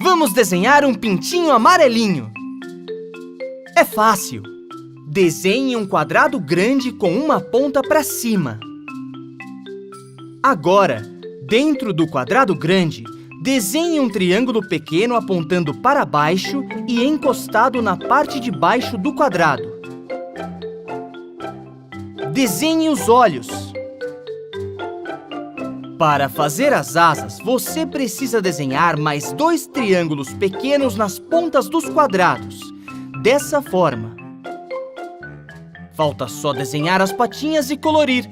Vamos desenhar um pintinho amarelinho. É fácil. Desenhe um quadrado grande com uma ponta para cima. Agora, dentro do quadrado grande, desenhe um triângulo pequeno apontando para baixo e encostado na parte de baixo do quadrado. Desenhe os olhos. Para fazer as asas, você precisa desenhar mais 2 triângulos pequenos nas pontas dos quadrados, dessa forma. Falta só desenhar as patinhas e colorir.